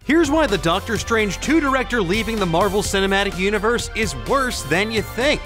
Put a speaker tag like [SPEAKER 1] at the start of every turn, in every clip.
[SPEAKER 1] Here's why the Doctor Strange 2 director leaving the Marvel Cinematic Universe is worse than you think.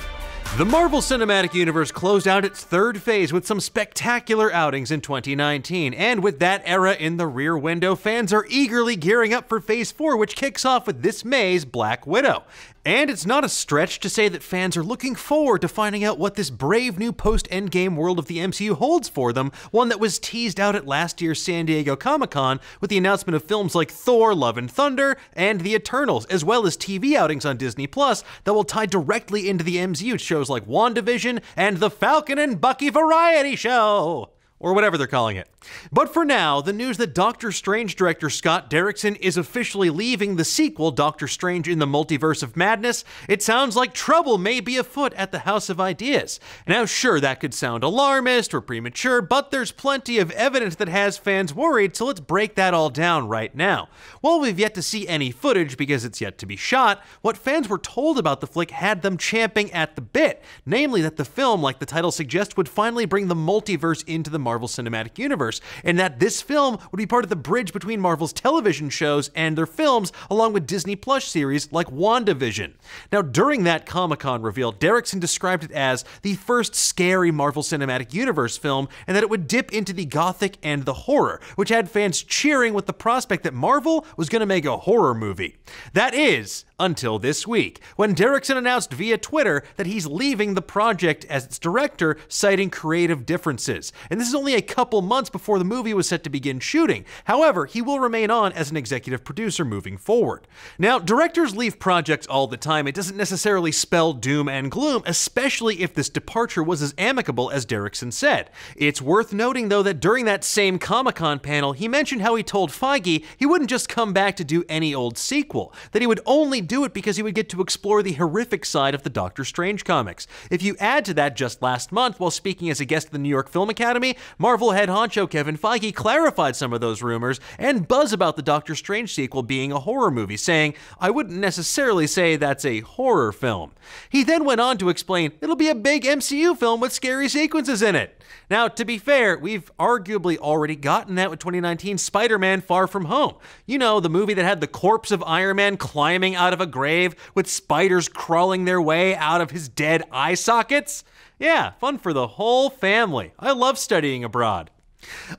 [SPEAKER 1] The Marvel Cinematic Universe closed out its third phase with some spectacular outings in 2019, and with that era in the rear window, fans are eagerly gearing up for Phase 4, which kicks off with this May's Black Widow. And it's not a stretch to say that fans are looking forward to finding out what this brave new post-Endgame world of the MCU holds for them, one that was teased out at last year's San Diego Comic-Con with the announcement of films like Thor, Love and Thunder, and The Eternals, as well as TV outings on Disney Plus that will tie directly into the MCU shows like WandaVision and The Falcon and Bucky Variety Show, or whatever they're calling it. But for now, the news that Doctor Strange director Scott Derrickson is officially leaving the sequel, Doctor Strange in the Multiverse of Madness, it sounds like trouble may be afoot at the House of Ideas. Now sure, that could sound alarmist or premature, but there's plenty of evidence that has fans worried, so let's break that all down right now. While we've yet to see any footage because it's yet to be shot, what fans were told about the flick had them champing at the bit, namely that the film, like the title suggests, would finally bring the multiverse into the Marvel Cinematic Universe, and that this film would be part of the bridge between Marvel's television shows and their films, along with Disney Plus series like WandaVision. Now, during that Comic-Con reveal, Derrickson described it as the first scary Marvel Cinematic Universe film, and that it would dip into the gothic and the horror, which had fans cheering with the prospect that Marvel was going to make a horror movie. That is, until this week, when Derrickson announced via Twitter that he's leaving the project as its director, citing creative differences. And this is only a couple months before the movie was set to begin shooting. However, he will remain on as an executive producer moving forward. Now, directors leave projects all the time. It doesn't necessarily spell doom and gloom, especially if this departure was as amicable as Derrickson said. It's worth noting, though, that during that same Comic-Con panel, he mentioned how he told Feige he wouldn't just come back to do any old sequel, that he would only do it because he would get to explore the horrific side of the Doctor Strange comics. If you add to that, just last month, while speaking as a guest at the New York Film Academy, Marvel head honcho Kevin Feige clarified some of those rumors and buzz about the Doctor Strange sequel being a horror movie, saying, "I wouldn't necessarily say that's a horror film." He then went on to explain, "It'll be a big MCU film with scary sequences in it." Now, to be fair, we've arguably already gotten that with 2019 Spider-Man Far From Home. You know, the movie that had the corpse of Iron Man climbing out of a grave with spiders crawling their way out of his dead eye sockets? Yeah, fun for the whole family. I love studying abroad.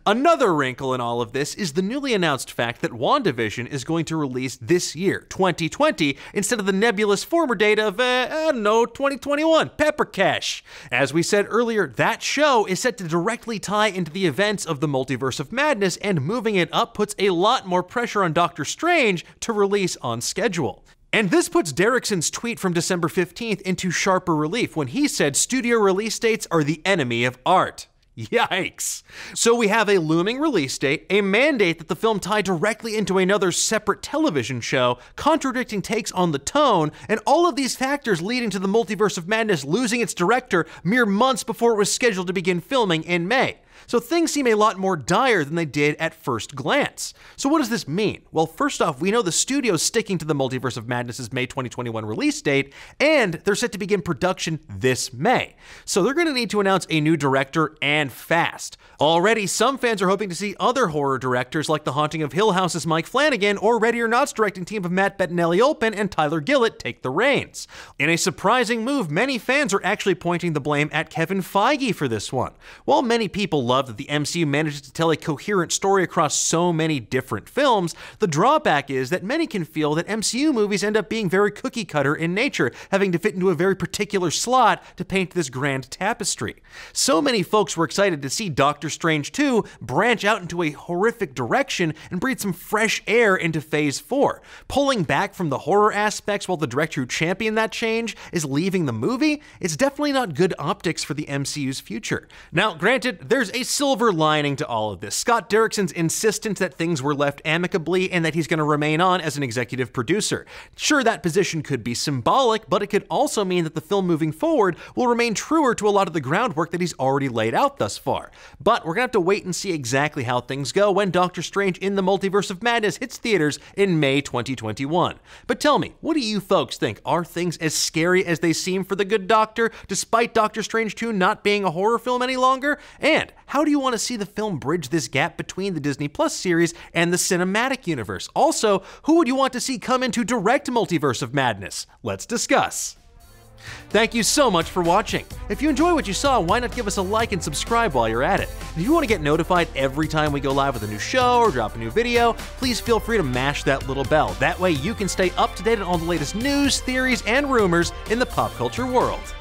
[SPEAKER 1] Another wrinkle in all of this is the newly announced fact that WandaVision is going to release this year, 2020, instead of the nebulous former date of, 2021, Pepper Cash. As we said earlier, that show is set to directly tie into the events of the Multiverse of Madness, and moving it up puts a lot more pressure on Doctor Strange to release on schedule. And this puts Derrickson's tweet from December 15th into sharper relief when he said studio release dates are the enemy of art. Yikes. So we have a looming release date, a mandate that the film tie directly into another separate television show, contradicting takes on the tone, and all of these factors leading to the Multiverse of Madness losing its director mere months before it was scheduled to begin filming in May. So things seem a lot more dire than they did at first glance. So what does this mean? Well, first off, we know the studio's sticking to the Multiverse of Madness's May 2021 release date, and they're set to begin production this May. So they're going to need to announce a new director, and fast. Already, some fans are hoping to see other horror directors like The Haunting of Hill House's Mike Flanagan or Ready or Not's directing team of Matt Bettinelli-Olpin and Tyler Gillett take the reins. In a surprising move, many fans are actually pointing the blame at Kevin Feige for this one. While many people love that the MCU manages to tell a coherent story across so many different films, the drawback is that many can feel that MCU movies end up being very cookie cutter in nature, having to fit into a very particular slot to paint this grand tapestry. So many folks were excited to see Doctor Strange 2 branch out into a horrific direction and breathe some fresh air into Phase 4. Pulling back from the horror aspects while the director who championed that change is leaving the movie, it's definitely not good optics for the MCU's future. Now, granted, there's a silver lining to all of this. Scott Derrickson's insistence that things were left amicably and that he's going to remain on as an executive producer. Sure, that position could be symbolic, but it could also mean that the film moving forward will remain truer to a lot of the groundwork that he's already laid out thus far. But we're going to have to wait and see exactly how things go when Doctor Strange in the Multiverse of Madness hits theaters in May 2021. But tell me, what do you folks think? Are things as scary as they seem for the good doctor, despite Doctor Strange 2 not being a horror film any longer? And How do you want to see the film bridge this gap between the Disney Plus series and the cinematic universe? Also, who would you want to see come into direct Multiverse of Madness? Let's discuss. Thank you so much for watching. If you enjoy what you saw, why not give us a like and subscribe while you're at it? If you want to get notified every time we go live with a new show or drop a new video, please feel free to mash that little bell. That way you can stay up to date on all the latest news, theories, and rumors in the pop culture world.